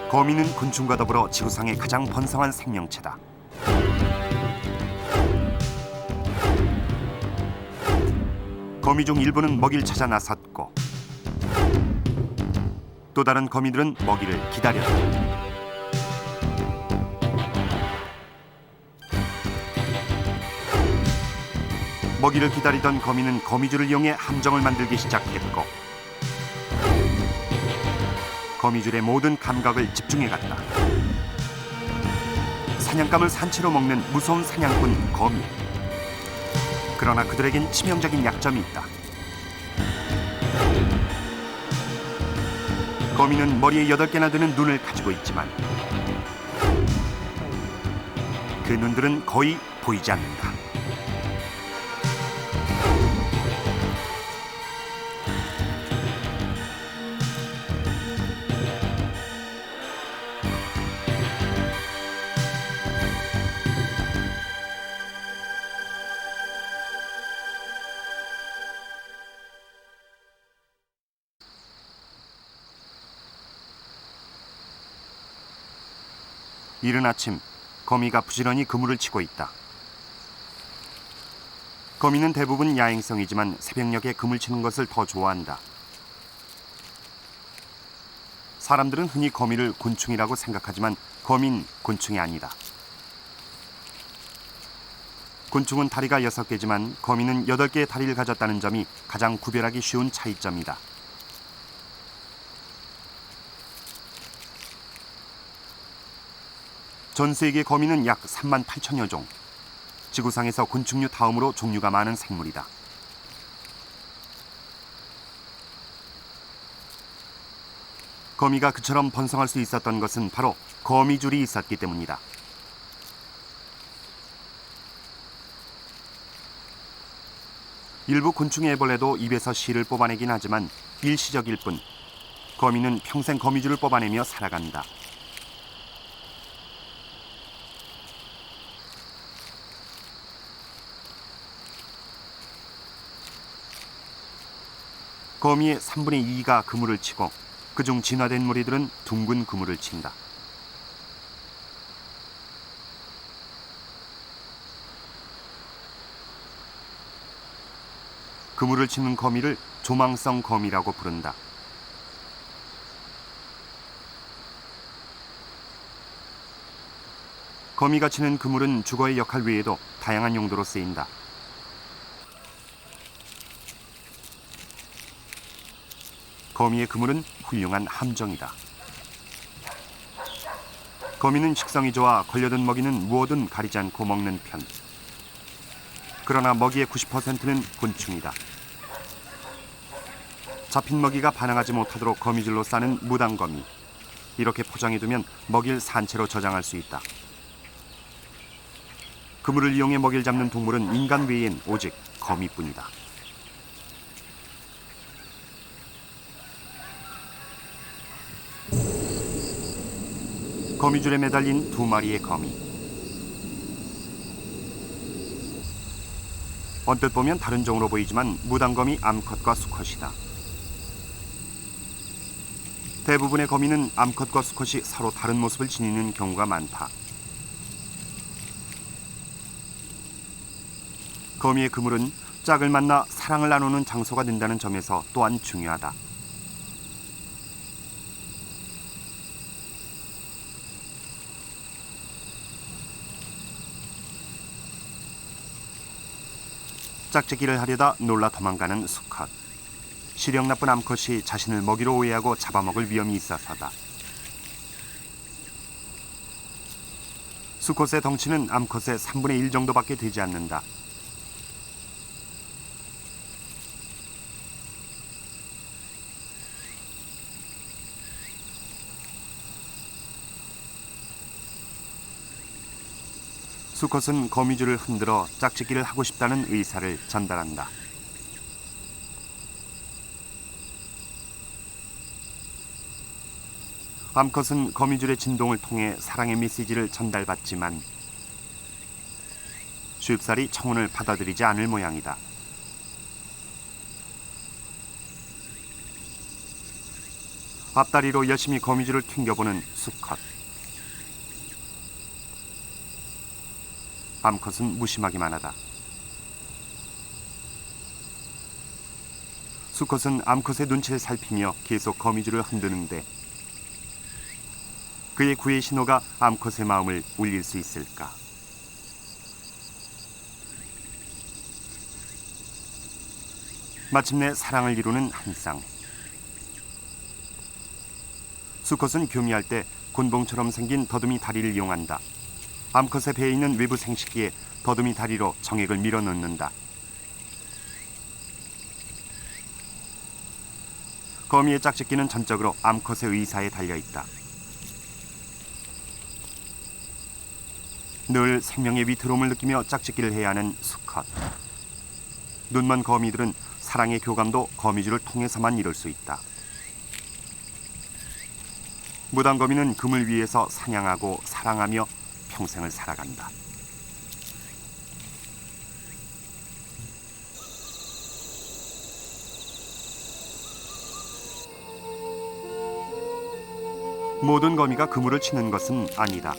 거미는 곤충과 더불어 지구상의 가장 번성한 생명체다. 거미 중 일부는 먹이를 찾아 나섰고 또 다른 거미들은 먹이를 기다렸다. 먹이를 기다리던 거미는 거미줄을 이용해 함정을 만들기 시작했고 거미줄의 모든 감각을 집중해갔다. 사냥감을 산채로 먹는 무서운 사냥꾼 거미. 그러나 그들에겐 치명적인 약점이 있다. 거미는 머리에 8개나 되는 눈을 가지고 있지만 그 눈들은 거의 보이지 않는다. 이른 아침, 거미가 부지런히 그물을 치고 있다. 거미는 대부분 야행성이지만 새벽녘에 그물 치는 것을 더 좋아한다. 사람들은 흔히 거미를 곤충이라고 생각하지만 거미는 곤충이 아니다. 곤충은 다리가 6개지만 거미는 8개의 다리를 가졌다는 점이 가장 구별하기 쉬운 차이점이다. 전 세계 거미는 약 3만 8천여 종. 지구상에서 곤충류 다음으로 종류가 많은 생물이다. 거미가 그처럼 번성할 수 있었던 것은 바로 거미줄이 있었기 때문이다. 일부 곤충의 애벌레도 입에서 실을 뽑아내긴 하지만 일시적일 뿐 거미는 평생 거미줄을 뽑아내며 살아간다. 거미의 3분의 2가 그물을 치고 그중 진화된 무리들은 둥근 그물을 친다. 그물을 치는 거미를 조망성 거미라고 부른다. 거미가 치는 그물은 주거의 역할 외에도 다양한 용도로 쓰인다. 거미의 그물은 훌륭한 함정이다. 거미는 식성이 좋아 걸려든 먹이는 무엇든 가리지 않고 먹는 편. 그러나 먹이의 90%는 곤충이다. 잡힌 먹이가 반항하지 못하도록 거미줄로 싸는 무당거미. 이렇게 포장해두면 먹이를 산채로 저장할 수 있다. 그물을 이용해 먹이를 잡는 동물은 인간 외엔 오직 거미뿐이다. 거미줄에 매달린 2마리의 거미. 언뜻 보면 다른 종으로 보이지만 무당거미 암컷과 수컷이다. 대부분의 거미는 암컷과 수컷이 서로 다른 모습을 지니는 경우가 많다. 거미의 그물은 짝을 만나 사랑을 나누는 장소가 된다는 점에서 또한 중요하다. 짝짓기를 하려다 놀라 도망가는 수컷. 시력 나쁜 암컷이 자신을 먹이로 오해하고 잡아먹을 위험이 있어서다. 수컷의 덩치는 암컷의 3분의 1 정도밖에 되지 않는다. 수컷은 거미줄을 흔들어 짝짓기를 하고 싶다는 의사를 전달한다. 암컷은 거미줄의 진동을 통해 사랑의 메시지를 전달받지만 쉽사리 청혼을 받아들이지 않을 모양이다. 앞다리로 열심히 거미줄을 튕겨보는 수컷. 암컷은 무심하기만 하다. 수컷은 암컷의 눈치를 살피며 계속 거미줄을 흔드는데 그의 구애 신호가 암컷의 마음을 울릴 수 있을까? 마침내 사랑을 이루는 한 쌍. 수컷은 교미할 때 곤봉처럼 생긴 더듬이 다리를 이용한다. 암컷의 배에 있는 외부 생식기에 더듬이 다리로 정액을 밀어넣는다. 거미의 짝짓기는 전적으로 암컷의 의사에 달려있다. 늘 생명의 위태로움을 느끼며 짝짓기를 해야 하는 수컷. 눈먼 거미들은 사랑의 교감도 거미줄을 통해서만 이룰 수 있다. 무당거미는 금을 위해서 사냥하고 사랑하며 평생을 살아간다. 모든 거미가 그물을 치는 것은 아니다.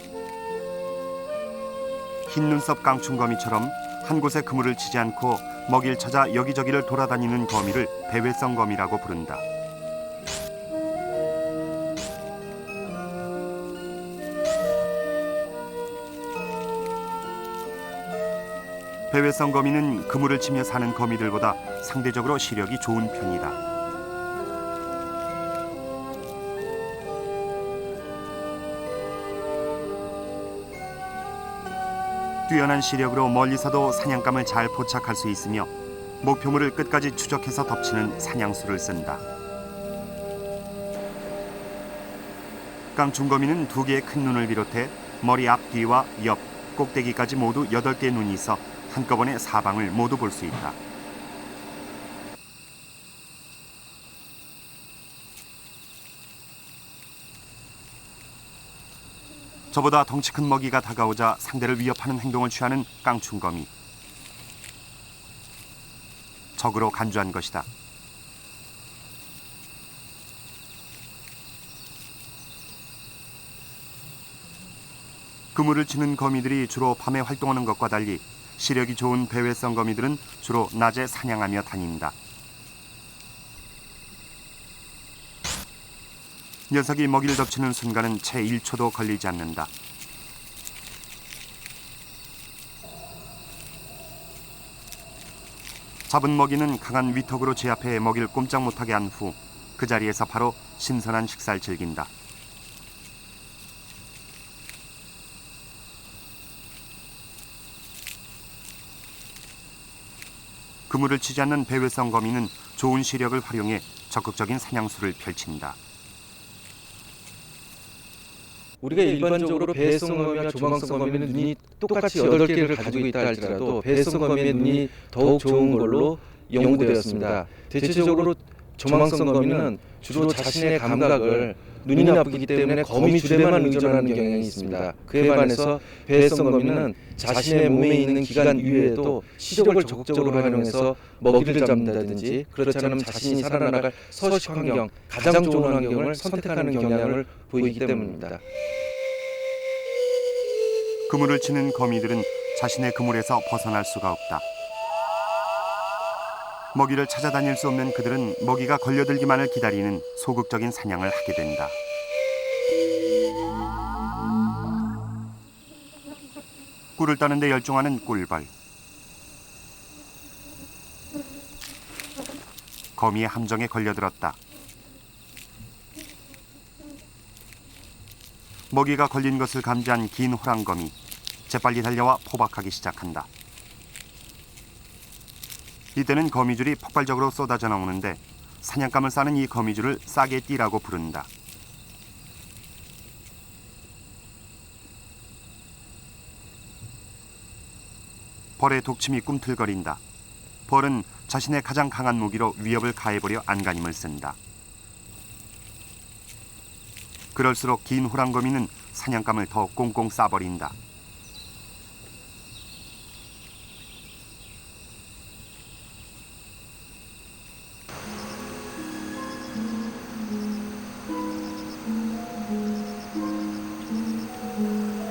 흰 눈썹 깡충거미처럼 한 곳에 그물을 치지 않고 먹이를 찾아 여기저기를 돌아다니는 거미를 배회성 거미라고 부른다. 배회성 거미는 그물을 치며 사는 거미들보다 상대적으로 시력이 좋은 편이다. 뛰어난 시력으로 멀리서도 사냥감을 잘 포착할 수 있으며 목표물을 끝까지 추적해서 덮치는 사냥수를 쓴다. 깡충거미는 두 개의 큰 눈을 비롯해 머리 앞뒤와 옆, 꼭대기까지 모두 8개의 눈이 있어 한꺼번에 사방을 모두 볼 수 있다. 저보다 덩치 큰 먹이가 다가오자 상대를 위협하는 행동을 취하는 깡충거미. 적으로 간주한 것이다. 그물을 치는 거미들이 주로 밤에 활동하는 것과 달리 시력이 좋은 배회성 거미들은 주로 낮에 사냥하며 다닌다. 녀석이 먹이를 덮치는 순간은 채 1초도 걸리지 않는다. 잡은 먹이는 강한 위턱으로 제압해 먹이를 꼼짝 못하게 한 후 그 자리에서 바로 신선한 식사를 즐긴다. 그물을 치지 않는 배회성 거미는 좋은 시력을 활용해 적극적인 사냥수를 펼친다. 우리가 일반적으로 배회성거미와 조망성거미는 눈이 똑같이 8개를 가지고 있다 할지라도 배회성거미의 눈이 더욱 좋은 걸로 연구되었습니다. 대체적으로 조망성거미는 주로 자신의 감각을 눈이 나쁘기 때문에 거미줄에만 의존하는 경향이 있습니다. 그에 반해서 배회성거미는 자신의 몸에 있는 기관 이외에도 시력을 적극적으로 활용해서 먹이를 잡는다든지 그렇지 않으면 자신이 살아나갈 서식 환경, 가장 좋은 환경을 선택하는 경향을 보이기 때문입니다. 그물을 치는 거미들은 자신의 그물에서 벗어날 수가 없다. 먹이를 찾아다닐 수 없는 그들은 먹이가 걸려들기만을 기다리는 소극적인 사냥을 하게 된다. 꿀을 따는 데 열중하는 꿀벌. 거미의 함정에 걸려들었다. 먹이가 걸린 것을 감지한 긴 호랑거미. 재빨리 달려와 포박하기 시작한다. 이때는 거미줄이 폭발적으로 쏟아져 나오는데 사냥감을 싸는 이 거미줄을 싸개띠라고 부른다. 벌의 독침이 꿈틀거린다. 벌은 자신의 가장 강한 무기로 위협을 가해보려 안간힘을 쓴다. 그럴수록 긴 호랑거미는 사냥감을 더 꽁꽁 싸버린다.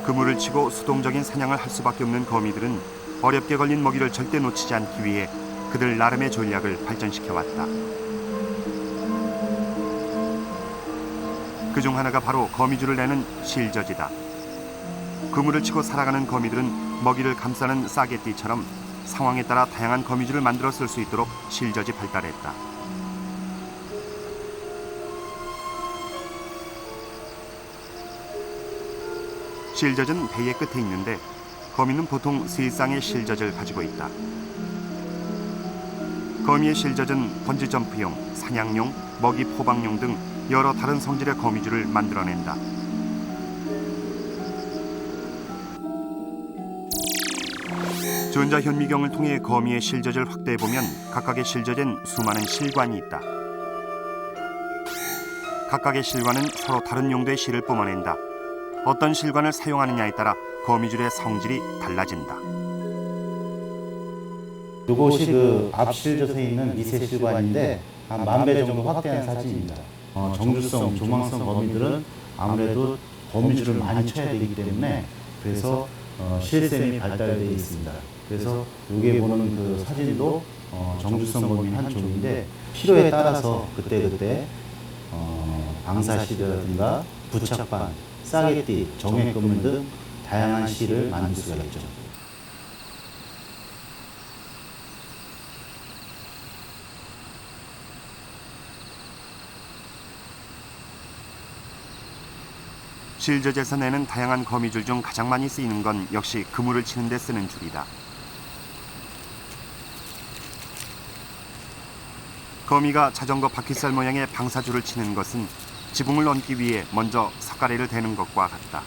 그물을 치고 수동적인 사냥을 할 수밖에 없는 거미들은 어렵게 걸린 먹이를 절대 놓치지 않기 위해 그들 나름의 전략을 발전시켜왔다. 그중 하나가 바로 거미줄을 내는 실저지다. 그물을 치고 살아가는 거미들은 먹이를 감싸는 싸개띠처럼 상황에 따라 다양한 거미줄을 만들어 쓸 수 있도록 실젖이 발달했다. 실젖은 배의 끝에 있는데 거미는 보통 세 쌍의 실젖을 가지고 있다. 거미의 실젖은 번지점프용, 사냥용, 먹이 포박용 등 여러 다른 성질의 거미줄을 만들어낸다. 전자현미경을 통해 거미의 실젖을 확대해보면 각각의 실젖엔 수많은 실관이 있다. 각각의 실관은 서로 다른 용도의 실을 뿜어낸다. 어떤 실관을 사용하느냐에 따라 거미줄의 성질이 달라진다. 이것이 그 앞실젖에 있는 미세 실관인데 한 10,000배 정도 확대한 사진입니다. 정주성, 조망성 거미들은 아무래도 거미줄을 많이 쳐야 되기 때문에 그래서 실샘이 발달되어 있습니다. 그래서 여기에 보는 그 사진도 정주성 거미 한 종인데 필요에 따라서 그때그때 방사실이라든가 부착반, 싸개띠, 정액그물 등 다양한 실을 만들 수가 있죠. 실젖에서 내는 다양한 거미줄 중 가장 많이 쓰이는 건 역시 그물을 치는 데 쓰는 줄이다. 거미가 자전거 바퀴살 모양의 방사줄을 치는 것은 지붕을 얹기 위해 먼저 석가래를 대는 것과 같다.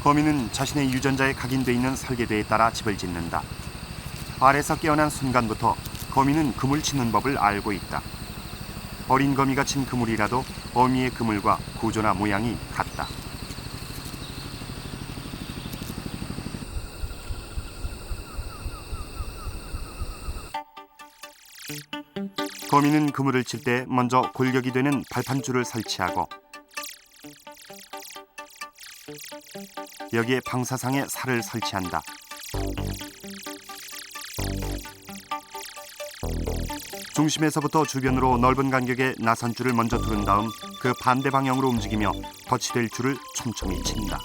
거미는 자신의 유전자에 각인돼 있는 설계도에 따라 집을 짓는다. 알에서 깨어난 순간부터 거미는 그물 치는 법을 알고 있다. 어린 거미가 친 그물이라도 어미의 그물과 구조나 모양이 같다. 거미는 그물을 칠 때 먼저 골격이 되는 발판줄을 설치하고 여기에 방사상에 살을 설치한다. 중심에서부터 주변으로 넓은 간격의 나선줄을 먼저 두른 다음 그 반대 방향으로 움직이며 덧치될 줄을 촘촘히 친다.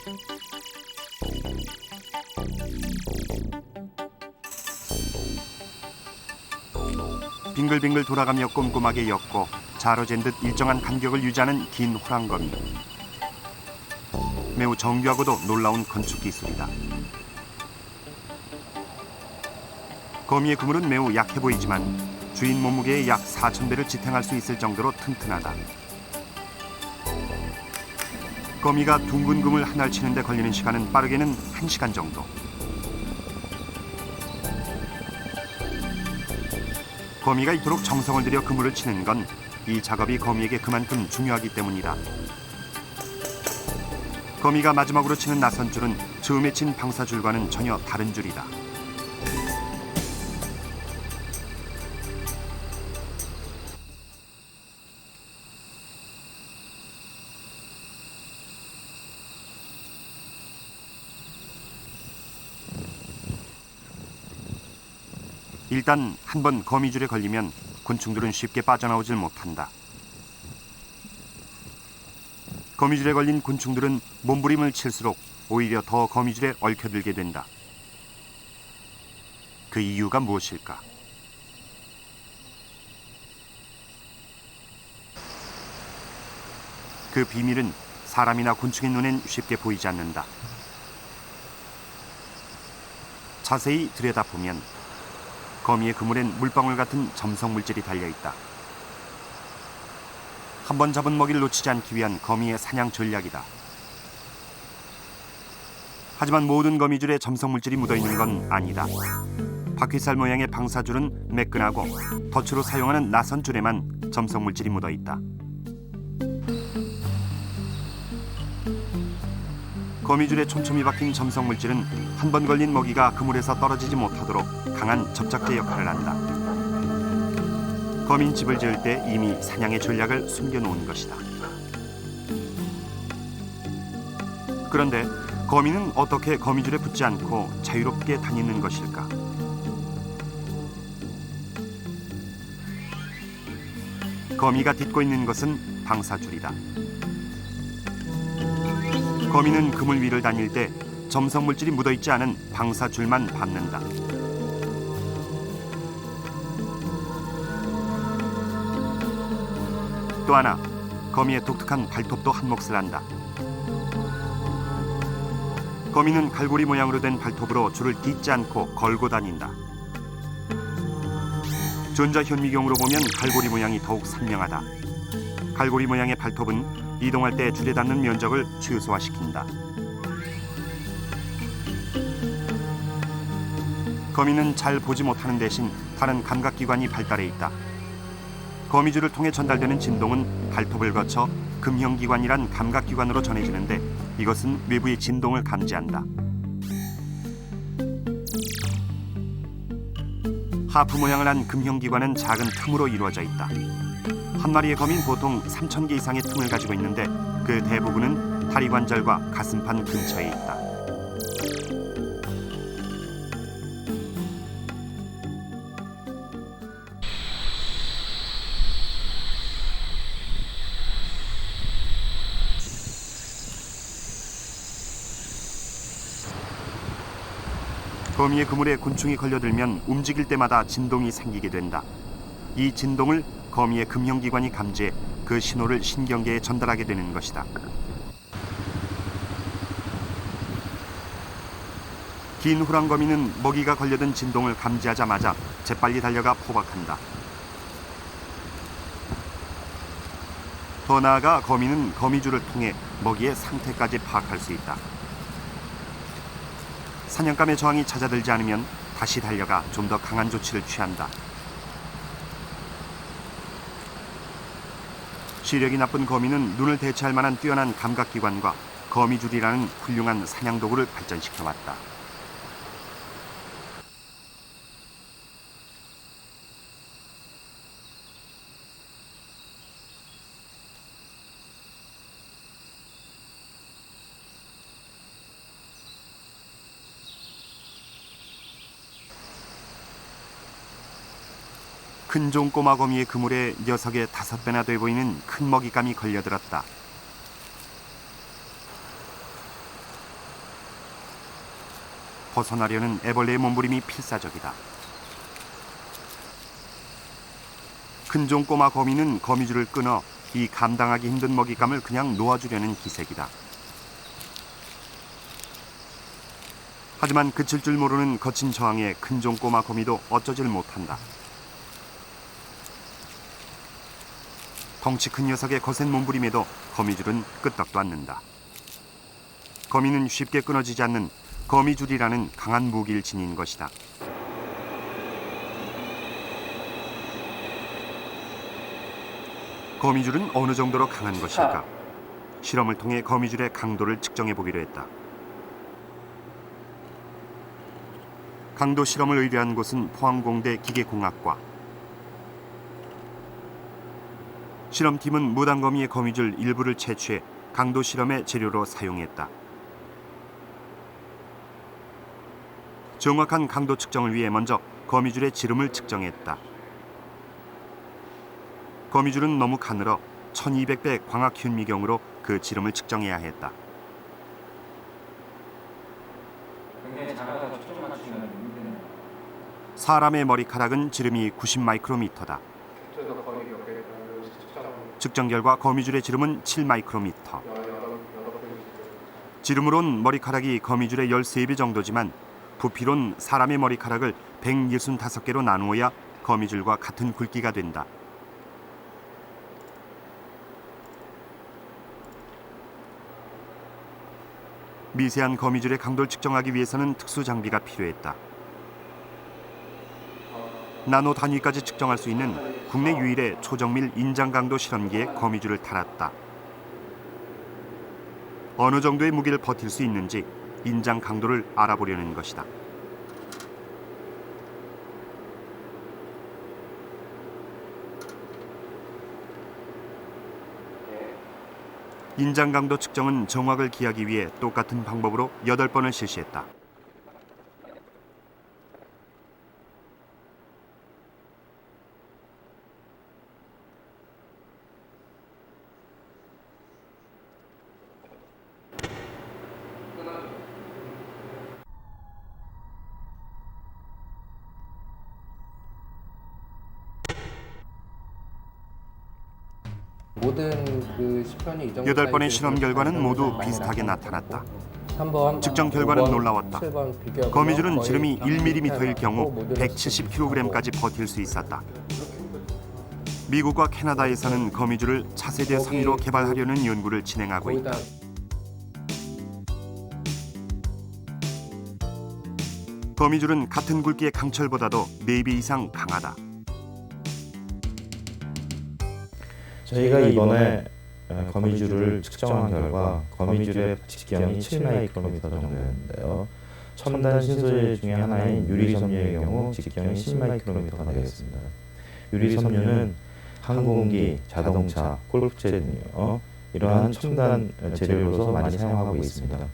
빙글빙글 돌아가며 꼼꼼하게 엮고 자로잰 듯 일정한 간격을 유지하는 긴 호랑거미. 매우 정교하고도 놀라운 건축 기술이다. 거미의 그물은 매우 약해 보이지만 주인 몸무게의 약 4,000배를 지탱할 수 있을 정도로 튼튼하다. 거미가 둥근 그물 하나를 치는 데 걸리는 시간은 빠르게는 1시간 정도. 거미가 이토록 정성을 들여 그물을 치는 건 이 작업이 거미에게 그만큼 중요하기 때문이다. 거미가 마지막으로 치는 나선줄은 처음에 친 방사줄과는 전혀 다른 줄이다. 일단 한번 거미줄에 걸리면 곤충들은 쉽게 빠져나오질 못한다. 거미줄에 걸린 곤충들은 몸부림을 칠수록 오히려 더 거미줄에 얽혀들게 된다. 그 이유가 무엇일까? 그 비밀은 사람이나 곤충의 눈엔 쉽게 보이지 않는다. 자세히 들여다보면 거미의 그물엔 물방울 같은 점성 물질이 달려있다. 한 번 잡은 먹이를 놓치지 않기 위한 거미의 사냥 전략이다. 하지만 모든 거미줄에 점성 물질이 묻어있는 건 아니다. 바퀴살 모양의 방사줄은 매끈하고 덫으로 사용하는 나선줄에만 점성 물질이 묻어있다. 거미줄에 촘촘히 박힌 점성 물질은 한 번 걸린 먹이가 그물에서 떨어지지 못하도록 강한 접착제 역할을 한다. 거미는 집을 지을 때 이미 사냥의 전략을 숨겨놓은 것이다. 그런데 거미는 어떻게 거미줄에 붙지 않고 자유롭게 다니는 것일까? 거미가 딛고 있는 것은 방사줄이다. 거미는 그물 위를 다닐 때 점성 물질이 묻어있지 않은 방사줄만 밟는다. 또 하나, 거미의 독특한 발톱도 한몫을 한다. 거미는 갈고리 모양으로 된 발톱으로 줄을 딛지 않고 걸고 다닌다. 전자현미경으로 보면 갈고리 모양이 더욱 선명하다. 갈고리 모양의 발톱은 이동할 때 줄에 닿는 면적을 최소화시킨다. 거미는 잘 보지 못하는 대신 다른 감각기관이 발달해 있다. 거미줄을 통해 전달되는 진동은 발톱을 거쳐 금형기관이란 감각기관으로 전해지는데 이것은 외부의 진동을 감지한다. 하프 모양을 한 금형기관은 작은 틈으로 이루어져 있다. 한 마리의 거미는 보통 3,000개 이상의 틈을 가지고 있는데 그 대부분은 다리관절과 가슴판 근처에 있다. 거미의 그물에 곤충이 걸려들면 움직일 때마다 진동이 생기게 된다. 이 진동을 거미의 금형기관이 감지해 그 신호를 신경계에 전달하게 되는 것이다. 긴 호랑거미는 먹이가 걸려든 진동을 감지하자마자 재빨리 달려가 포박한다. 더 나아가 거미는 거미줄을 통해 먹이의 상태까지 파악할 수 있다. 사냥감의 저항이 잦아들지 않으면 다시 달려가 좀 더 강한 조치를 취한다. 시력이 나쁜 거미는 눈을 대체할 만한 뛰어난 감각기관과 거미줄이라는 훌륭한 사냥도구를 발전시켜왔다. 큰종 꼬마 거미의 그물에 녀석의 5배나 돼 보이는 큰 먹잇감이 걸려들었다. 벗어나려는 애벌레의 몸부림이 필사적이다. 큰종 꼬마 거미는 거미줄을 끊어 이 감당하기 힘든 먹잇감을 그냥 놓아주려는 기색이다. 하지만 그칠 줄 모르는 거친 저항에 큰종 꼬마 거미도 어쩌질 못한다. 덩치 큰 녀석의 거센 몸부림에도 거미줄은 끄떡도 않는다. 거미는 쉽게 끊어지지 않는 거미줄이라는 강한 무기를 지닌 것이다. 거미줄은 어느 정도로 강한 것일까? 실험을 통해 거미줄의 강도를 측정해 보기로 했다. 강도 실험을 의뢰한 곳은 포항공대 기계공학과. 실험팀은 무당거미의 거미줄 일부를 채취해 강도 실험의 재료로 사용했다. 정확한 강도 측정을 위해 먼저 거미줄의 지름을 측정했다. 거미줄은 너무 가늘어 1200배 광학현미경으로 그 지름을 측정해야 했다. 사람의 머리카락은 지름이 90마이크로미터다. 측정 결과 거미줄의 지름은 7마이크로미터. 지름으론 머리카락이 거미줄의 13배 정도지만 부피론 사람의 머리카락을 165개로 나누어야 거미줄과 같은 굵기가 된다. 미세한 거미줄의 강도를 측정하기 위해서는 특수 장비가 필요했다. 나노 단위까지 측정할 수 있는 국내 유일의 초정밀 인장 강도 실험기에 거미줄을 달았다. 어느 정도의 무게를 버틸 수 있는지 인장 강도를 알아보려는 것이다. 인장 강도 측정은 정확을 기하기 위해 똑같은 방법으로 8번을 실시했다. 모든 그 시편이 이 정도 8번의 실험 결과는 모두 많이 비슷하게 나타났고, 나타났다. 3번, 측정 결과는 5번, 놀라웠다. 7번 비교하면 거미줄은 거의 지름이 비슷한 1mm일 경우 모델을 170kg까지 버틸 수 있었다. 미국과 캐나다에서는 거미줄을 차세대 성의로 개발하려는 연구를 진행하고 거의 있다. 다 거미줄은 같은 굵기의 강철보다도 4배 이상 강하다. 저희가 이번에 거미줄을 측정한 결과 거미줄의 직경이 7마이크로미터 정도였는데요. 첨단 신소재 중에 하나인 유리섬유의 경우 직경이 10마이크로미터가 되겠습니다. 유리섬유는 항공기, 자동차, 골프채 등요 이러한 첨단 재료로서 많이 사용하고 있습니다.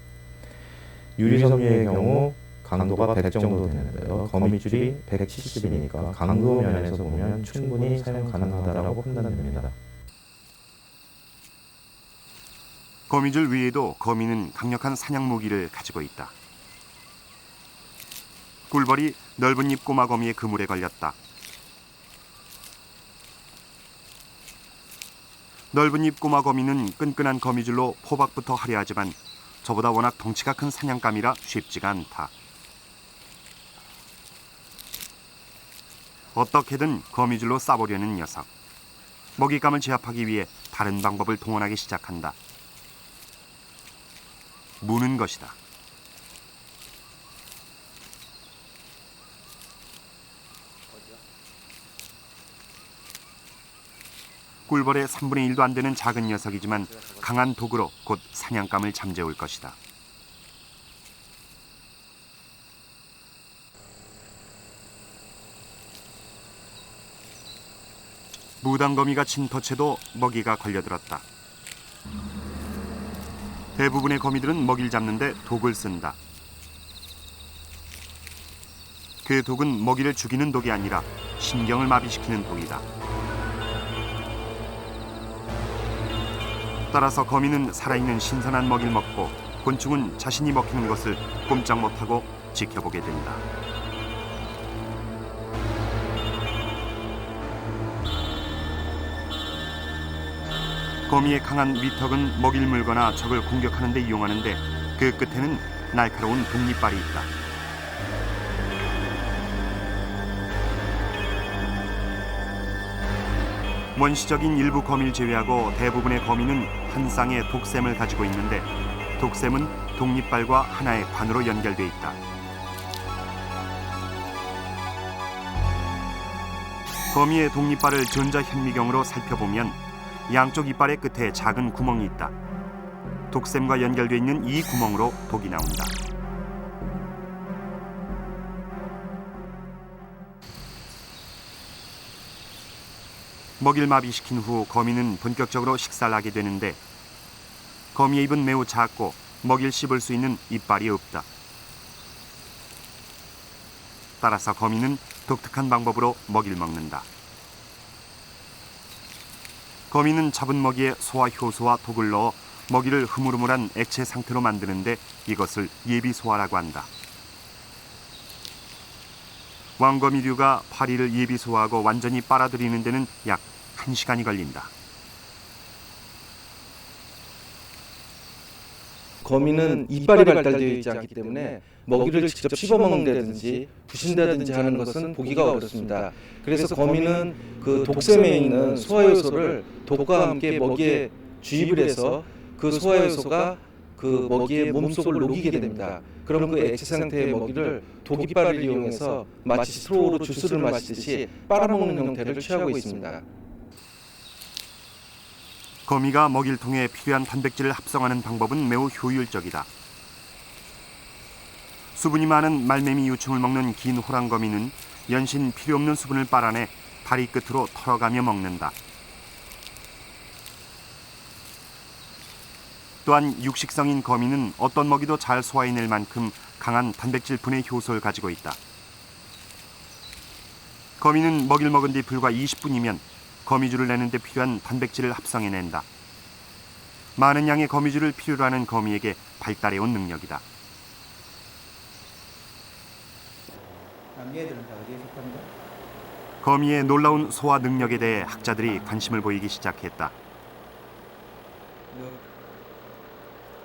유리섬유의 경우 강도가 100 정도 되는데요. 거미줄이 170이니까 강도 면에서 보면 충분히 사용 가능하다고 판단됩니다. 거미줄 위에도 거미는 강력한 사냥 무기를 가지고 있다. 꿀벌이 넓은 입 꼬마 거미의 그물에 걸렸다. 넓은 입 꼬마 거미는 끈끈한 거미줄로 포박부터 하려 하지만 저보다 워낙 덩치가 큰 사냥감이라 쉽지가 않다. 어떻게든 거미줄로 싸보려는 녀석. 먹잇감을 제압하기 위해 다른 방법을 동원하기 시작한다. 무는 것이다. 꿀벌의 3분의 1도 안 되는 작은 녀석이지만 강한 독으로 곧 사냥감을 잠재울 것이다. 무당거미가 친 덫에도 먹이가 걸려들었다. 대부분의 거미들은 먹이를 잡는데 독을 쓴다. 그 독은 먹이를 죽이는 독이 아니라 신경을 마비시키는 독이다. 따라서 거미는 살아있는 신선한 먹이를 먹고 곤충은 자신이 먹히는 것을 꼼짝 못하고 지켜보게 된다. 거미의 강한 위턱은 먹이를 물거나 적을 공격하는 데 이용하는데 그 끝에는 날카로운 독립발이 있다. 원시적인 일부 거미를 제외하고 대부분의 거미는 한 쌍의 독샘을 가지고 있는데 독샘은 독립발과 하나의 관으로 연결돼 있다. 거미의 독립발을 전자현미경으로 살펴보면 양쪽 이빨의 끝에 작은 구멍이 있다. 독샘과 연결돼 있는 이 구멍으로 독이 나온다. 먹이를 마비시킨 후 거미는 본격적으로 식사를 하게 되는데 거미의 입은 매우 작고 먹이를 씹을 수 있는 이빨이 없다. 따라서 거미는 독특한 방법으로 먹이를 먹는다. 거미는 잡은 먹이에 소화 효소와 독을 넣어 먹이를 흐물흐물한 액체 상태로 만드는데 이것을 예비소화라고 한다. 왕거미류가 파리를 예비소화하고 완전히 빨아들이는 데는 약 1시간이 걸린다. 거미는 이빨이 발달되어 있지 않기 때문에 먹이를 직접 씹어먹는다든지 부신다든지 하는 것은 보기가 어렵습니다. 그래서 거미는 그 독샘에 있는 소화효소를 독과 함께 먹이에 주입을 해서 그 소화효소가 그 먹이의 몸속을 녹이게 됩니다. 그럼 그 액체 상태의 먹이를 독이빨을 이용해서 마치 스트로우로 주스를 마시듯이 빨아먹는 형태를 취하고 있습니다. 거미가 먹이를 통해 필요한 단백질을 합성하는 방법은 매우 효율적이다. 수분이 많은 말매미 유충을 먹는 긴 호랑거미는 연신 필요 없는 수분을 빨아내 다리 끝으로 털어가며 먹는다. 또한 육식성인 거미는 어떤 먹이도 잘 소화해낼 만큼 강한 단백질 분해 효소를 가지고 있다. 거미는 먹이를 먹은 뒤 불과 20분이면 거미줄을 내는 데 필요한 단백질을 합성해낸다. 많은 양의 거미줄을 필요로 하는 거미에게 발달해온 능력이다. 얘들은 다 어디에 속합니다? 거미의 놀라운 소화 능력에 대해 학자들이 관심을 보이기 시작했다.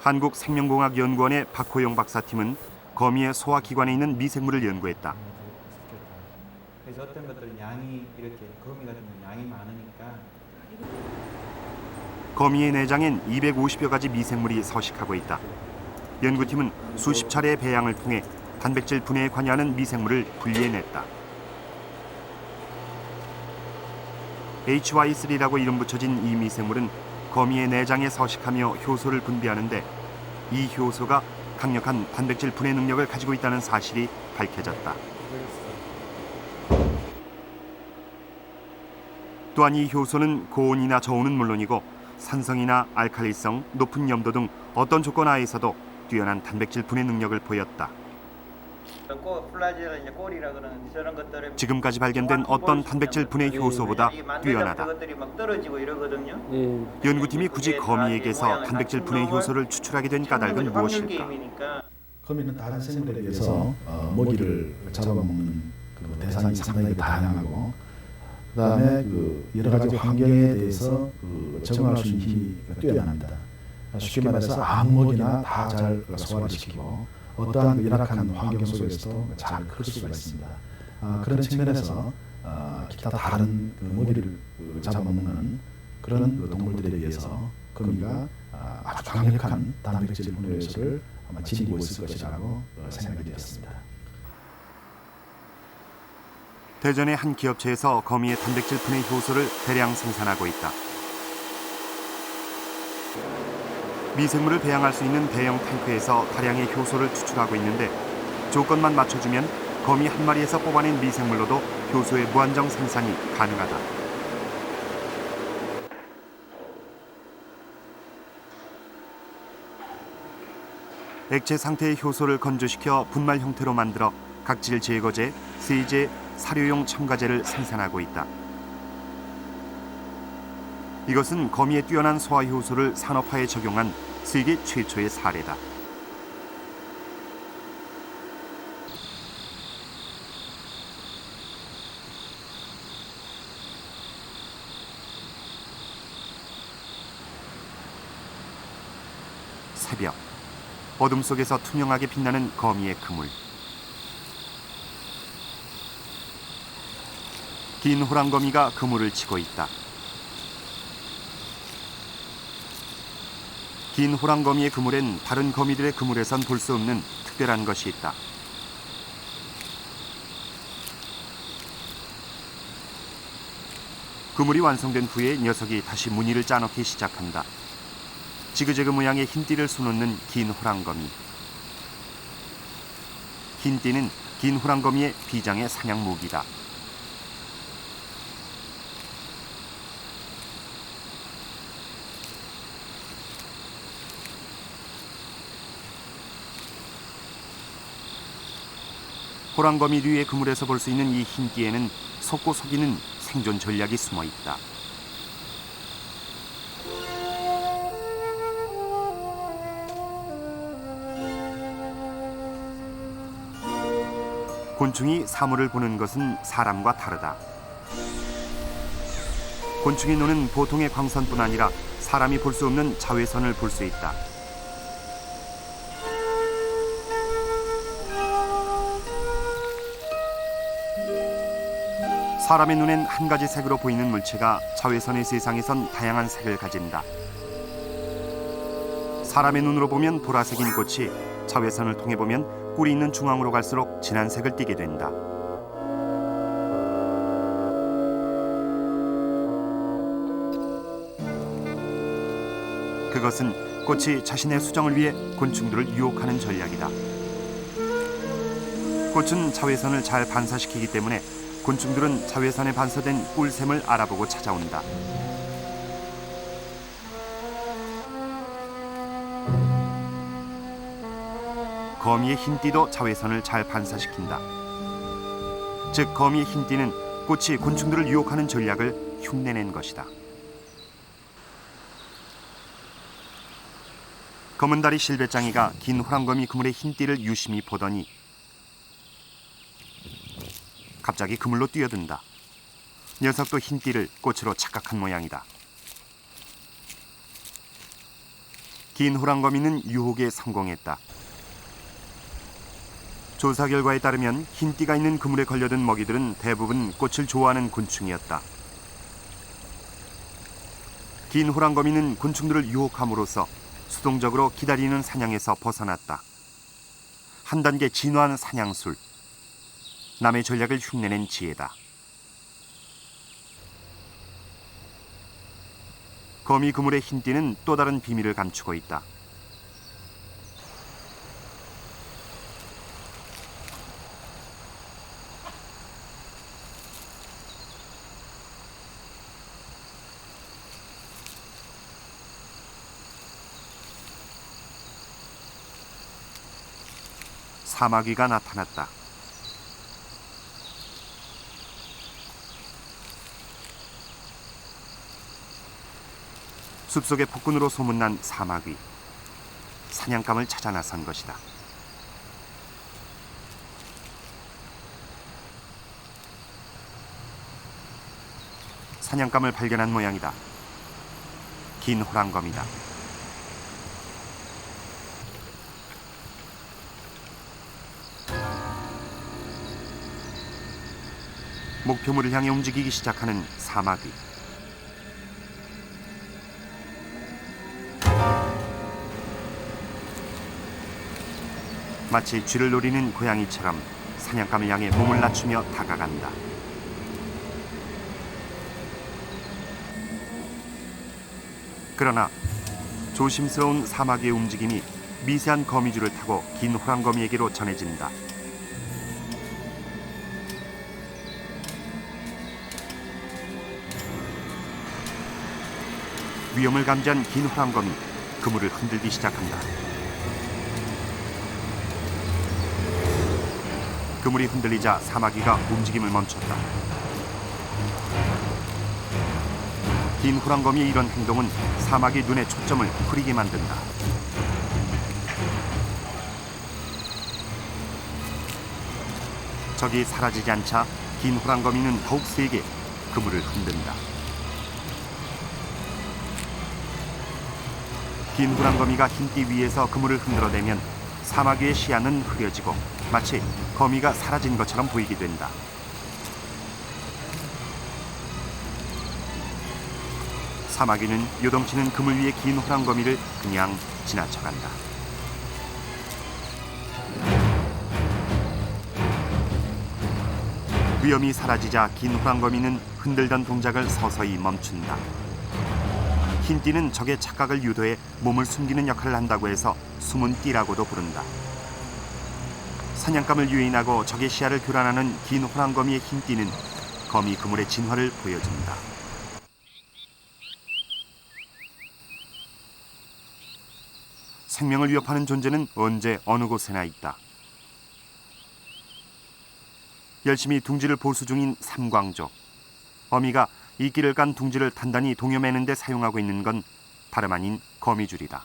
한국생명공학연구원의 박호용 박사팀은 거미의 소화기관에 있는 미생물을 연구했다. 그래서 어떤 것들은 양이 이렇게 거미 같은 경우는 양이 많으니까 거미의 내장엔 250여 가지 미생물이 서식하고 있다. 연구팀은 수십 차례의 배양을 통해 단백질 분해에 관여하는 미생물을 분리해냈다. HY3라고 이름 붙여진 이 미생물은 거미의 내장에 서식하며 효소를 분비하는데 이 효소가 강력한 단백질 분해 능력을 가지고 있다는 사실이 밝혀졌다. 또한 이 효소는 고온이나 저온은 물론이고 산성이나 알칼리성, 높은 염도 등 어떤 조건 하에서도 뛰어난 단백질 분해 능력을 보였다. 지금까지 발견된 어떤 단백질 분해 효소보다 뛰어나다. 연구팀이 굳이 거미에게서 단백질 분해 효소를 추출하게 된 까닭은 무엇일까? 거미는 다른 생물에 비해서 먹이를 잡아먹는 그 대상이 상당히 다양하고 그다음에 그 여러 가지 환경에 대해서 적응할 수 있는 힘이 뛰어납니다. 쉽게 말해서 아무 먹이나 다 잘 소화를 시키고 어떠한 열악한 환경 속에서도 잘 클 수가 있습니다. 그런 측면에서 기타 다른 먹이를 잡아먹는 그런 동물들에 비해서 거미가 아주 강력한 단백질 분해 요소를 아마 지니고 있을 것이라고 생각이 되었습니다. 대전의 한 기업체에서 거미의 단백질 분해 효소를 대량 생산하고 있다. 미생물을 배양할 수 있는 대형 탱크에서 다량의 효소를 추출하고 있는데 조건만 맞춰주면 거미 한 마리에서 뽑아낸 미생물로도 효소의 무한정 생산이 가능하다. 액체 상태의 효소를 건조시켜 분말 형태로 만들어 각질 제거제, 세제, 사료용 첨가제를 생산하고 있다. 이것은 거미의 뛰어난 소화 효소를 산업화에 적용한 세계 최초의 사례다. 새벽, 어둠 속에서 투명하게 빛나는 거미의 그물. 긴 호랑거미가 그물을 치고 있다. 긴 호랑거미의 그물엔 다른 거미들의 그물에선 볼 수 없는 특별한 것이 있다. 그물이 완성된 후에 녀석이 다시 무늬를 짜놓기 시작한다. 지그재그 모양의 흰띠를 수놓는 긴 호랑거미. 흰띠는 긴 호랑거미의 비장의 사냥 무기다. 호랑거미류의 그물에서 볼 수 있는 이 흰띠에는 속고 속이는 생존 전략이 숨어 있다. 곤충이 사물을 보는 것은 사람과 다르다. 곤충의 눈은 보통의 광선뿐 아니라 사람이 볼 수 없는 자외선을 볼 수 있다. 사람의 눈엔 한 가지 색으로 보이는 물체가 자외선의 세상에선 다양한 색을 가진다. 사람의 눈으로 보면 보라색인 꽃이 자외선을 통해 보면 꿀이 있는 중앙으로 갈수록 진한 색을 띠게 된다. 그것은 꽃이 자신의 수정을 위해 곤충들을 유혹하는 전략이다. 꽃은 자외선을 잘 반사시키기 때문에 곤충들은 자외선에 반사된 꿀샘을 알아보고 찾아온다. 거미의 흰띠도 자외선을 잘 반사시킨다. 즉 거미의 흰띠는 꽃이 곤충들을 유혹하는 전략을 흉내낸 것이다. 검은다리 실배짱이가 긴 호랑거미 그물의 흰띠를 유심히 보더니 갑자기 그물로 뛰어든다. 녀석도 흰띠를 꽃으로 착각한 모양이다. 긴 호랑거미는 유혹에 성공했다. 조사 결과에 따르면 흰띠가 있는 그물에 걸려든 먹이들은 대부분 꽃을 좋아하는 곤충이었다. 긴 호랑거미는 곤충들을 유혹함으로써 수동적으로 기다리는 사냥에서 벗어났다. 한 단계 진화한 사냥술. 남의 전략을 흉내낸 지혜다. 거미 그물의 흰띠는 또 다른 비밀을 감추고 있다. 사마귀가 나타났다. 숲속의 폭군으로 소문난 사마귀. 사냥감을 찾아 나선 것이다. 사냥감을 발견한 모양이다. 긴 호랑거미다. 목표물을 향해 움직이기 시작하는 사마귀. 마치 쥐를 노리는 고양이처럼 사냥감을 향해 몸을 낮추며 다가간다. 그러나 조심스러운 사마귀의 움직임이 미세한 거미줄을 타고 긴 호랑거미에게로 전해진다. 위험을 감지한 긴 호랑거미, 그물을 흔들기 시작한다. 그물이 흔들리자 사마귀가 움직임을 멈췄다. 긴 호랑거미의 이런 행동은 사마귀 눈의 초점을 흐리게 만든다. 적이 사라지지 않자 긴 호랑거미는 더욱 세게 그물을 흔든다. 긴 호랑거미가 흰띠 위에서 그물을 흔들어대면 사마귀의 시야는 흐려지고 마치 거미가 사라진 것처럼 보이게 된다. 사마귀는 요동치는 그물 위의 긴 호랑거미를 그냥 지나쳐간다. 위험이 사라지자 긴 호랑거미는 흔들던 동작을 서서히 멈춘다. 흰띠는 적의 착각을 유도해 몸을 숨기는 역할을 한다고 해서 숨은 띠라고도 부른다. 사냥감을 유인하고 적의 시야를 교란하는 긴 호랑거미의 흰띠는 거미 그물의 진화를 보여준다. 생명을 위협하는 존재는 언제 어느 곳에나 있다. 열심히 둥지를 보수 중인 삼광조. 어미가 이끼를 깐 둥지를 단단히 동여매는 데 사용하고 있는 건 다름 아닌 거미줄이다.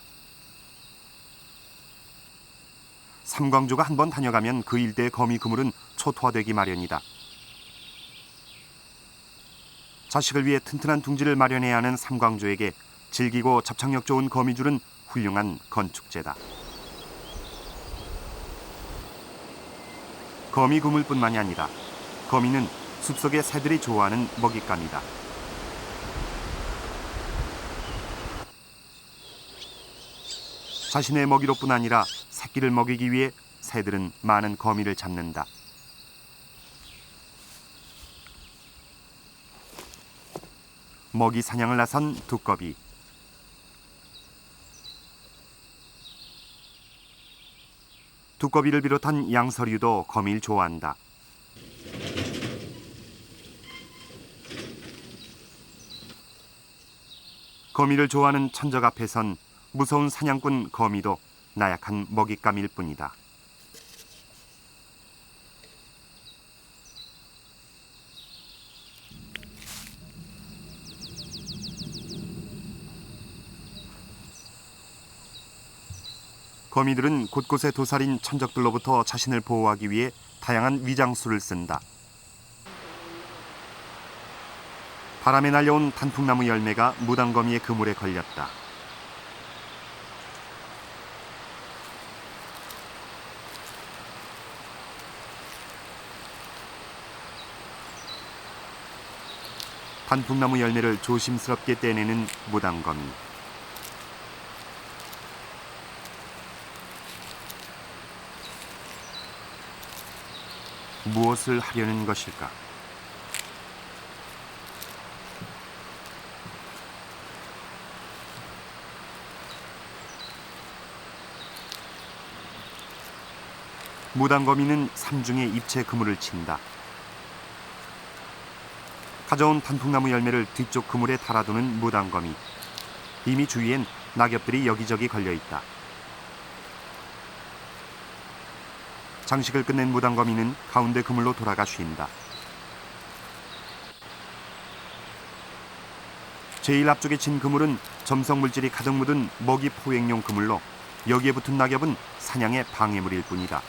삼광조가 한번 다녀가면 그 일대의 거미 그물은 초토화되기 마련이다. 자식을 위해 튼튼한 둥지를 마련해야 하는 삼광조에게 질기고 접착력 좋은 거미줄은 훌륭한 건축재다. 거미 그물뿐만이 아니라 거미는 숲속의 새들이 좋아하는 먹잇감이다. 자신의 먹이로뿐 아니라 새끼를 먹이기 위해 새들은 많은 거미를 잡는다. 먹이 사냥을 나선 두꺼비. 두꺼비를 비롯한 양서류도 거미를 좋아한다. 거미를 좋아하는 천적 앞에선 무서운 사냥꾼 거미도 나약한 먹잇감일 뿐이다. 거미들은 곳곳에 도살인 천적들로부터 자신을 보호하기 위해 다양한 위장수를 쓴다. 바람에 날려온 단풍나무 열매가 무당거미의 그물에 걸렸다. 단풍나무 열매를 조심스럽게 떼내는 무당거미. 무엇을 하려는 것일까? 무당거미는 삼중에 입체 그물을 친다. 가져온 단풍나무 열매를 뒤쪽 그물에 달아두는 무당거미. 이미 주위엔 낙엽들이 여기저기 걸려있다. 장식을 끝낸 무당거미는 가운데 그물로 돌아가 쉰다. 제일 앞쪽에 친 그물은 점성 물질이 가득 묻은 먹이 포획용 그물로 여기에 붙은 낙엽은 사냥의 방해물일 뿐이다.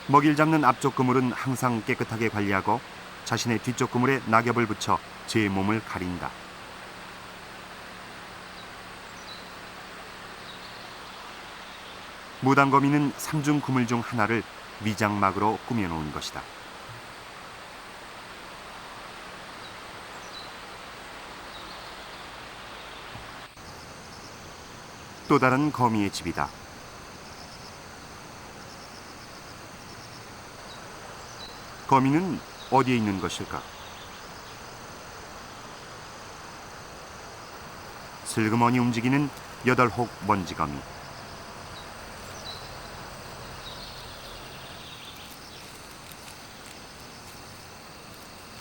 먹이를 잡는 앞쪽 그물은 항상 깨끗하게 관리하고 자신의 뒤쪽 그물에 낙엽을 붙여 제 몸을 가린다. 무당거미는 삼중 그물 중 하나를 위장막으로 꾸며놓은 것이다. 또 다른 거미의 집이다. 거미는 어디에 있는 것일까? 슬그머니 움직이는 8혹 먼지거미.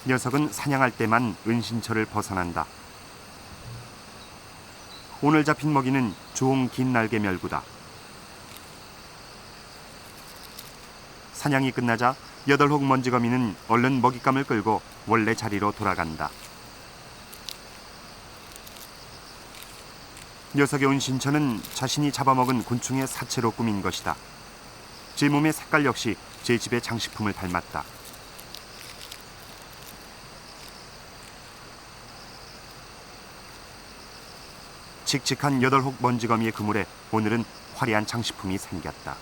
녀석은 사냥할 때만 은신처를 벗어난다. 오늘 잡힌 먹이는 좋은 긴 날개 멸구다. 사냥이 끝나자 8혹 먼지거미는 얼른 먹잇감을 끌고 원래 자리로 돌아간다. 녀석의 은신처는 자신이 잡아먹은 곤충의 사체로 꾸민 것이다. 제 몸의 색깔 역시 제 집의 장식품을 닮았다. 칙칙한 8혹 먼지거미의 그물에 오늘은 화려한 장식품이 생겼다.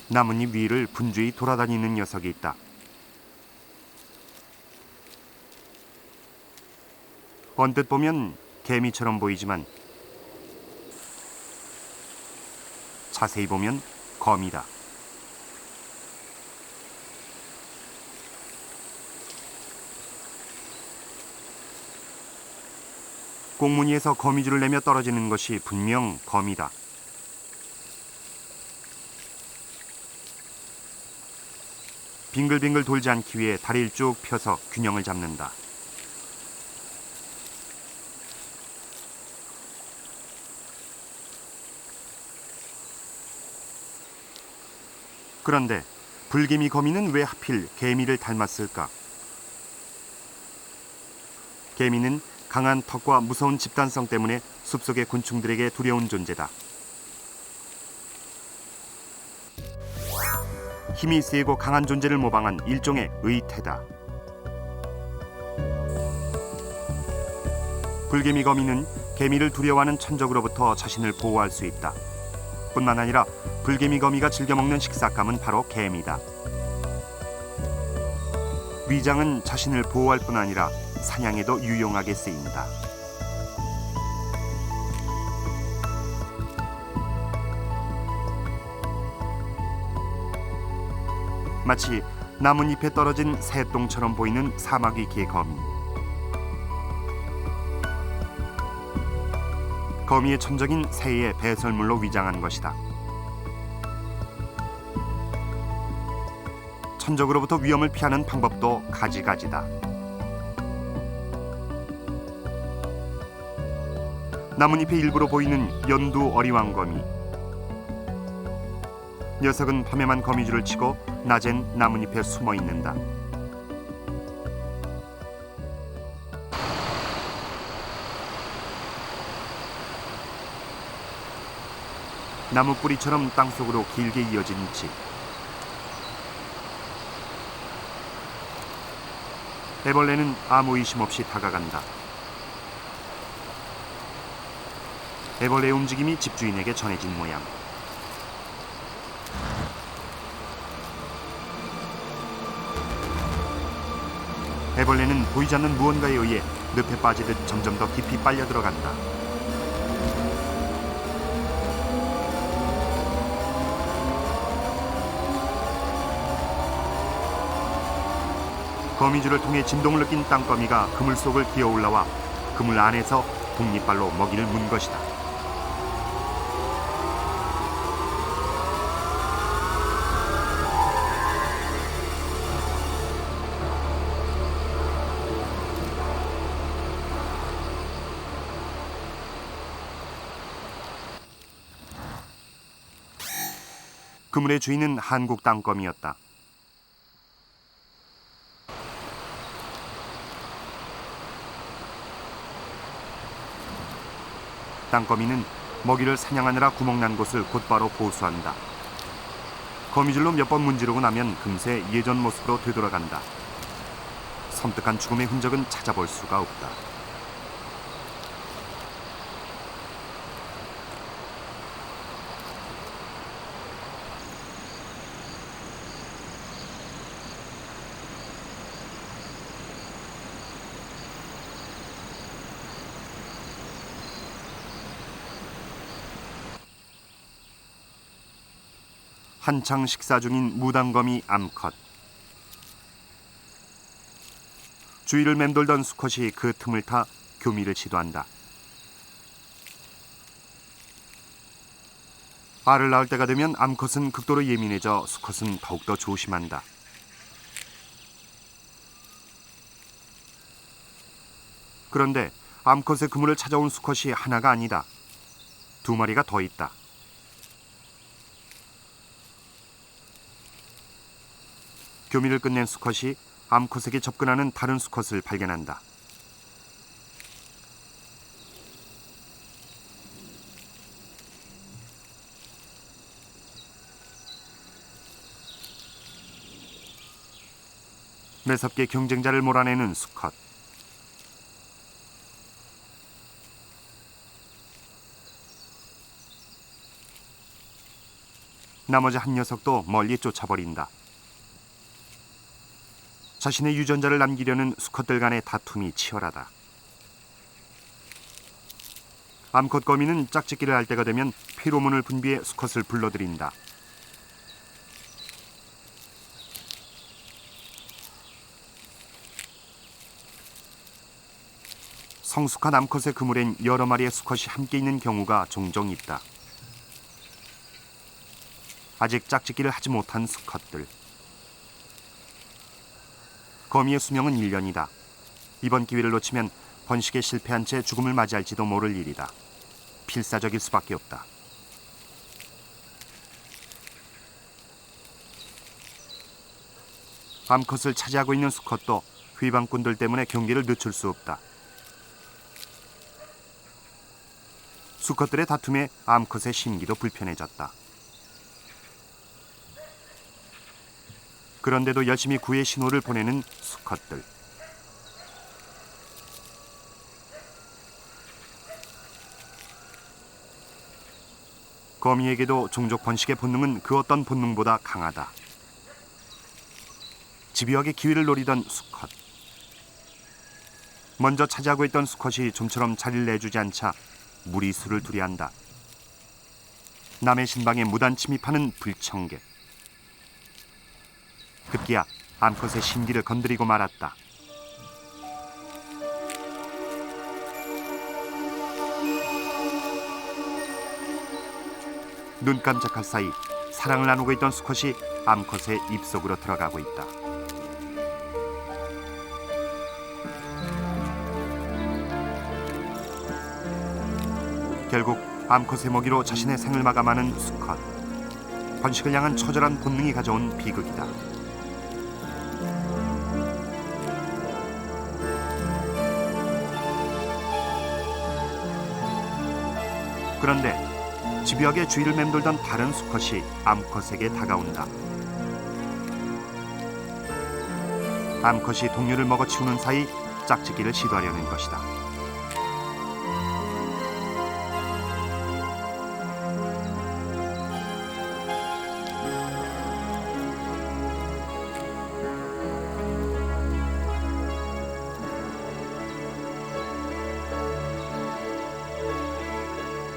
나뭇잎 위를 분주히 돌아다니는 녀석이 있다. 언뜻 보면 개미처럼 보이지만 자세히 보면 거미다. 꽁무니에서 거미줄을 내며 떨어지는 것이 분명 거미다. 빙글빙글 돌지 않기 위해 다리를 쭉 펴서 균형을 잡는다. 그런데 불개미 거미는 왜 하필 개미를 닮았을까? 개미는 강한 턱과 무서운 집단성 때문에 숲속의 곤충들에게 두려운 존재다. 힘이 세고 강한 존재를 모방한 일종의 의태다. 불개미 거미는 개미를 두려워하는 천적으로부터 자신을 보호할 수 있다. 뿐만 아니라 불개미 거미가 즐겨 먹는 식사감은 바로 개미다. 위장은 자신을 보호할 뿐 아니라 사냥에도 유용하게 쓰인다. 마치 나뭇잎에 떨어진 새똥처럼 보이는 사마귀 개거미. 거미의 천적인 새의 배설물로 위장한 것이다. 천적으로부터 위험을 피하는 방법도 가지가지다. 나뭇잎의 일부로 보이는 연두 어리왕거미. 녀석은 밤에만 거미줄을 치고 낮엔 나뭇잎에 숨어 있는다. 나무 뿌리처럼 땅속으로 길게 이어진 집. 애벌레는 아무 의심 없이 다가간다. 애벌레의 움직임이 집주인에게 전해진 모양. 애벌레는 보이지 않는 무언가에 의해 늪에 빠지듯 점점 더 깊이 빨려 들어간다. 거미줄을 통해 진동을 느낀 땅거미가 그물 속을 기어 올라와 그물 안에서 독립발로 먹이를 문 것이다. 그물의 주인은 한국 땅거미였다. 땅거미는 먹이를 사냥하느라 구멍난 곳을 곧바로 보수한다. 거미줄로 몇 번 문지르고 나면 금세 예전 모습으로 되돌아간다. 섬뜩한 죽음의 흔적은 찾아볼 수가 없다. 한창 식사 중인 무당거미 암컷. 주위를 맴돌던 수컷이 그 틈을 타 교미를 시도한다. 알을 낳을 때가 되면 암컷은 극도로 예민해져 수컷은 더욱더 조심한다. 그런데 암컷의 그물을 찾아온 수컷이 하나가 아니다. 두 마리가 더 있다. 교미를 끝낸 수컷이 암컷에게 접근하는 다른 수컷을 발견한다. 매섭게 경쟁자를 몰아내는 수컷. 나머지 한 녀석도 멀리 쫓아버린다. 자신의 유전자를 남기려는 수컷들 간의 다툼이 치열하다. 암컷 거미는 짝짓기를 할 때가 되면 페로몬을 분비해 수컷을 불러들인다. 성숙한 암컷의 그물엔 여러 마리의 수컷이 함께 있는 경우가 종종 있다. 아직 짝짓기를 하지 못한 수컷들. 거미의 수명은 1년이다. 이번 기회를 놓치면 번식에 실패한 채 죽음을 맞이할지도 모를 일이다. 필사적일 수밖에 없다. 암컷을 차지하고 있는 수컷도 휘방꾼들 때문에 경계를 늦출 수 없다. 수컷들의 다툼에 암컷의 심기도 불편해졌다. 그런데도 열심히 구애 신호를 보내는 수컷들. 거미에게도 종족 번식의 본능은 그 어떤 본능보다 강하다. 집요하게 기회를 노리던 수컷. 먼저 차지하고 있던 수컷이 좀처럼 자리를 내주지 않자 무리수를 두려한다. 남의 신방에 무단 침입하는 불청객. 급기야 암컷의 심기를 건드리고 말았다. 눈 깜짝할 사이 사랑을 나누고 있던 수컷이 암컷의 입속으로 들어가고 있다. 결국 암컷의 먹이로 자신의 생을 마감하는 수컷. 번식을 향한 처절한 본능이 가져온 비극이다. 그런데 집요하게 주위를 맴돌던 다른 수컷이 암컷에게 다가온다. 암컷이 동료를 먹어치우는 사이 짝짓기를 시도하려는 것이다.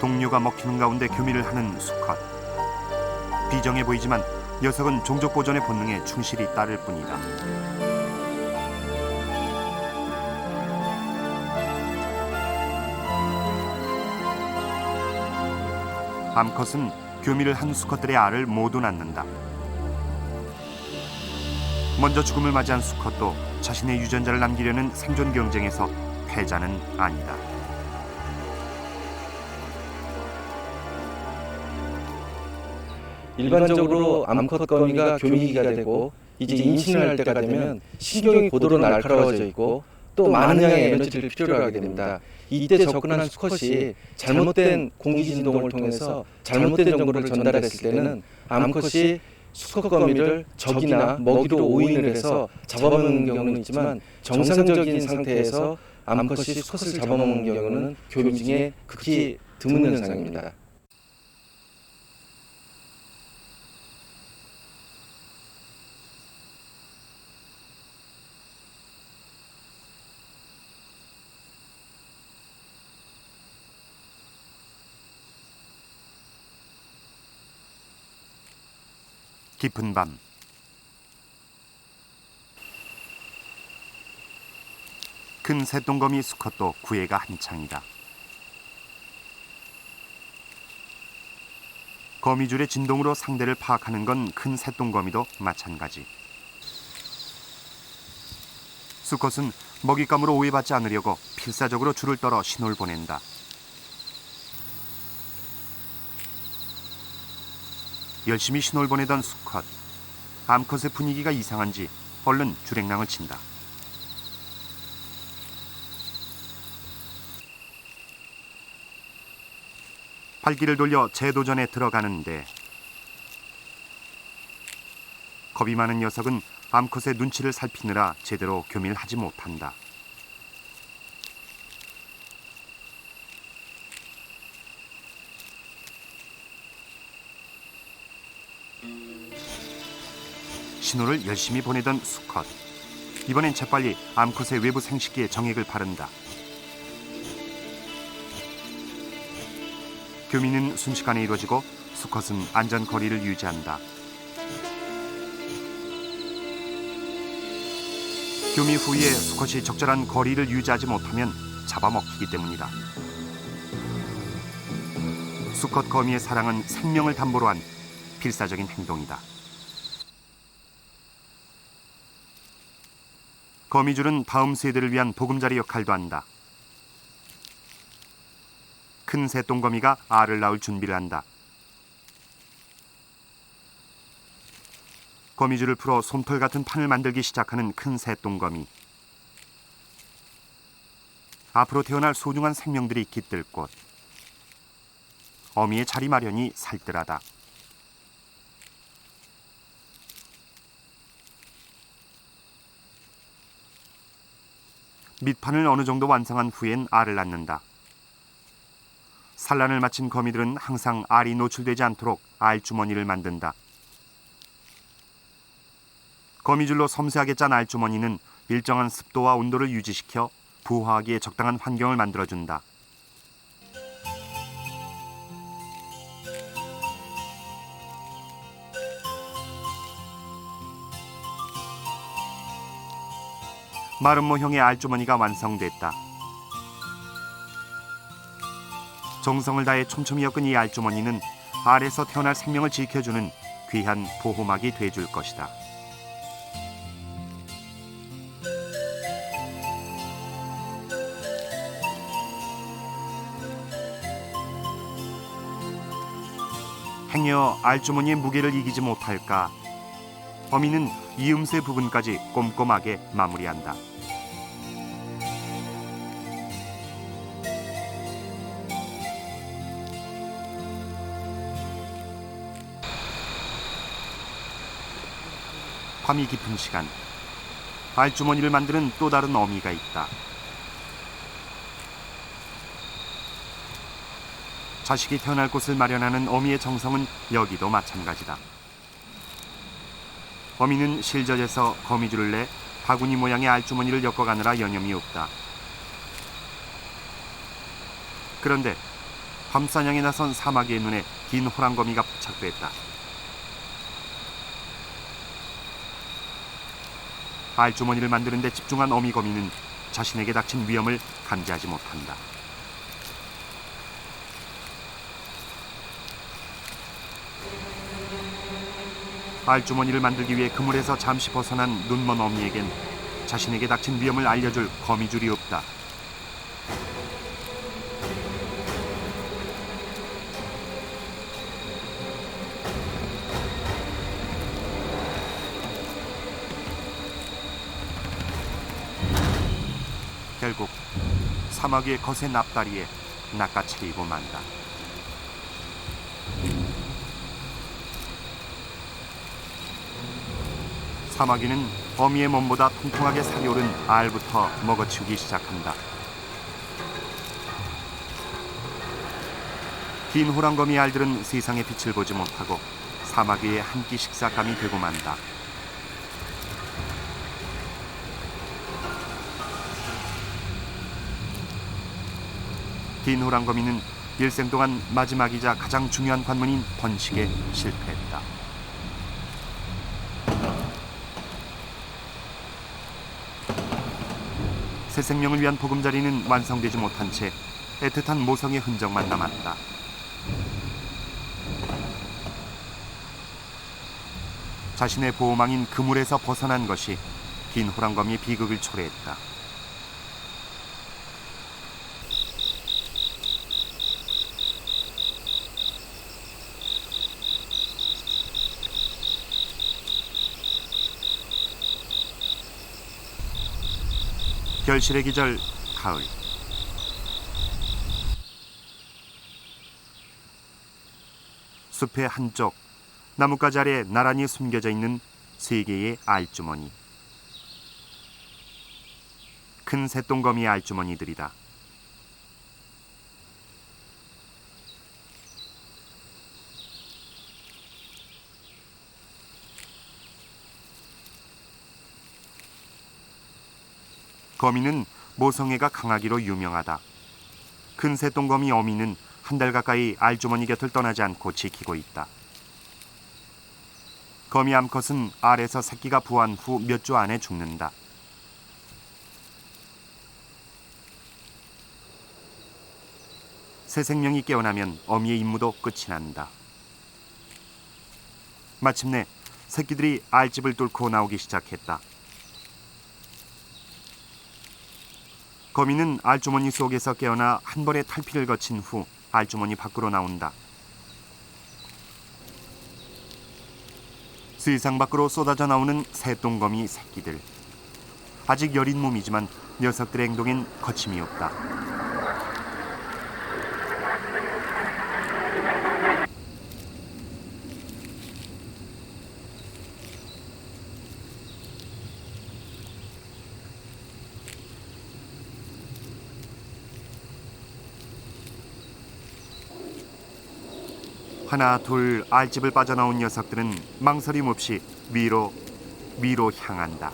동료가 먹히는 가운데 교미를 하는 수컷. 비정해 보이지만 녀석은 종족 보존의 본능에 충실히 따를 뿐이다. 암컷은 교미를 한 수컷들의 알을 모두 낳는다. 먼저 죽음을 맞이한 수컷도 자신의 유전자를 남기려는 생존 경쟁에서 패자는 아니다. 일반적으로 암컷 거미가 교미기가 되고 이제 임신을 할 때가 되면 신경이 고도로 날카로워져 있고 또 많은 양의 에너지를 필요로 하게 됩니다. 이때 접근한 수컷이 잘못된 공기 진동을 통해서 잘못된 정보를 전달했을 때는 암컷이 수컷 거미를 적이나 먹이로 오인을 해서 잡아먹는 경우는 있지만 정상적인 상태에서 암컷이 수컷을 잡아먹는 경우는 교미 중에 극히 드문 현상입니다. 깊은 밤. 큰 새똥거미 수컷도 구애가 한창이다. 거미줄의 진동으로 상대를 파악하는 건 큰 새똥거미도 마찬가지. 수컷은 먹잇감으로 오해받지 않으려고 필사적으로 줄을 떨어 신호를 보낸다. 열심히 신호를 보내던 수컷. 암컷의 분위기가 이상한지 얼른 주랭랑을 친다. 팔기를 돌려 재도전에 들어가는데 겁이 많은 녀석은 암컷의 눈치를 살피느라 제대로 교미를 하지 못한다. 신호를 열심히 보내던 수컷. 이번엔 재빨리 암컷의 외부 생식기에 정액을 바른다. 교미는 순식간에 이루어지고 수컷은 안전거리를 유지한다. 교미 후에 수컷이 적절한 거리를 유지하지 못하면 잡아먹히기 때문이다. 수컷 거미의 사랑은 생명을 담보로 한 필사적인 행동이다. 거미줄은 다음 세대를 위한 보금자리 역할도 한다. 큰 새똥거미가 알을 낳을 준비를 한다. 거미줄을 풀어 솜털 같은 판을 만들기 시작하는 큰 새똥거미. 앞으로 태어날 소중한 생명들이 깃들 곳. 어미의 자리 마련이 살뜰하다. 밑판을 어느 정도 완성한 후엔 알을 낳는다. 산란을 마친 거미들은 항상 알이 노출되지 않도록 알주머니를 만든다. 거미줄로 섬세하게 짠 알주머니는 일정한 습도와 온도를 유지시켜 부화하기에 적당한 환경을 만들어준다. 마름 모형의 알주머니가 완성됐다. 정성을 다해 촘촘히 엮은 이 알주머니는 알에서 태어날 생명을 지켜주는 귀한 보호막이 돼줄 것이다. 행여 알주머니의 무게를 이기지 못할까, 어미는 이음새 부분까지 꼼꼼하게 마무리한다. 밤이 깊은 시간, 알주머니를 만드는 또 다른 어미가 있다. 자식이 태어날 곳을 마련하는 어미의 정성은 여기도 마찬가지다. 어미는 실젖에서 거미줄을 내 바구니 모양의 알주머니를 엮어가느라 여념이 없다. 그런데 밤사냥에 나선 사마귀의 눈에 긴 호랑거미가 포착됐다. 알주머니를 만드는 데 집중한 어미거미는 자신에게 닥친 위험을 감지하지 못한다. 알주머니를 만들기 위해 그물에서 잠시 벗어난 눈먼 어미에겐 자신에게 닥친 위험을 알려줄 거미줄이 없다. 결국 사마귀의 거센 앞다리에 낚아채리고 만다. 사마귀는 어미의 몸보다 통통하게 살이 오른 알부터 먹어치우기 시작한다. 긴 호랑거미 알들은 세상의 빛을 보지 못하고 사마귀의 한 끼 식사감이 되고 만다. 긴 호랑거미는 일생 동안 마지막이자 가장 중요한 관문인 번식에 실패했다. 새 생명을 위한 보금자리는 완성되지 못한 채 애틋한 모성의 흔적만 남았다. 자신의 보호망인 그물에서 벗어난 것이 긴 호랑거미의 비극을 초래했다. 결실의 계절 가을. 숲의 한쪽 나뭇가지 아래 나란히 숨겨져 있는 세 개의 알주머니. 큰 새똥거미의 알주머니들이다. 거미는 모성애가 강하기로 유명하다. 큰 새똥거미 어미는 한 달 가까이 알주머니 곁을 떠나지 않고 지키고 있다. 거미 암컷은 알에서 새끼가 부화한 후 몇 주 안에 죽는다. 새 생명이 깨어나면 어미의 임무도 끝이 난다. 마침내 새끼들이 알집을 뚫고 나오기 시작했다. 거미는 알주머니 속에서 깨어나 한 번의 탈피를 거친 후 알주머니 밖으로 나온다. 세상 밖으로 쏟아져 나오는 새똥거미 새끼들. 아직 여린 몸이지만 녀석들의 행동엔 거침이 없다. 하나 둘 알집을 빠져나온 녀석들은 망설임 없이 위로 미로 향한다.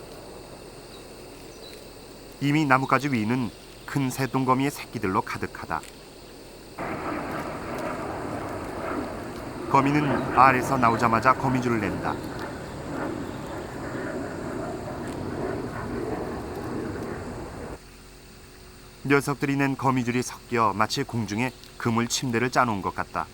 이미 나뭇가지 위는 큰 새똥거미의 새끼들로 가득하다. 거미는 알에서 나오자마자 거미줄을 낸다. 녀석들이 낸 거미줄이 섞여 마치 공중에 그물 침대를 짜놓은 것 같다.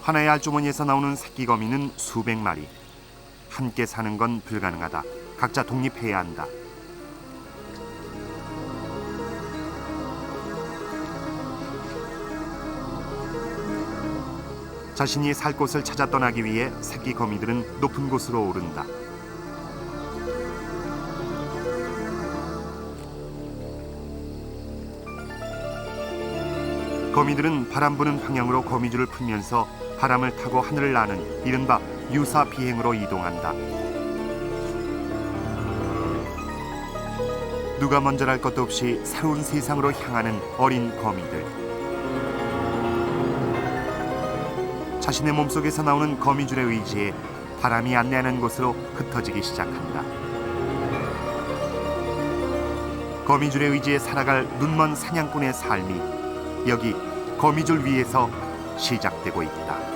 하나의 알주머니에서 나오는 새끼 거미는 수백 마리. 함께 사는 건 불가능하다. 각자 독립해야 한다. 자신이 살 곳을 찾아 떠나기 위해 새끼 거미들은 높은 곳으로 오른다. 거미들은 바람 부는 방향으로 거미줄을 풀면서 바람을 타고 하늘을 나는 이른바 유사 비행으로 이동한다. 누가 먼저랄 것도 없이 새로운 세상으로 향하는 어린 거미들. 자신의 몸속에서 나오는 거미줄의 의지에 바람이 안내하는 곳으로 흩어지기 시작한다. 거미줄의 의지에 살아갈 눈먼 사냥꾼의 삶이 여기 거미줄 위에서 시작되고 있다.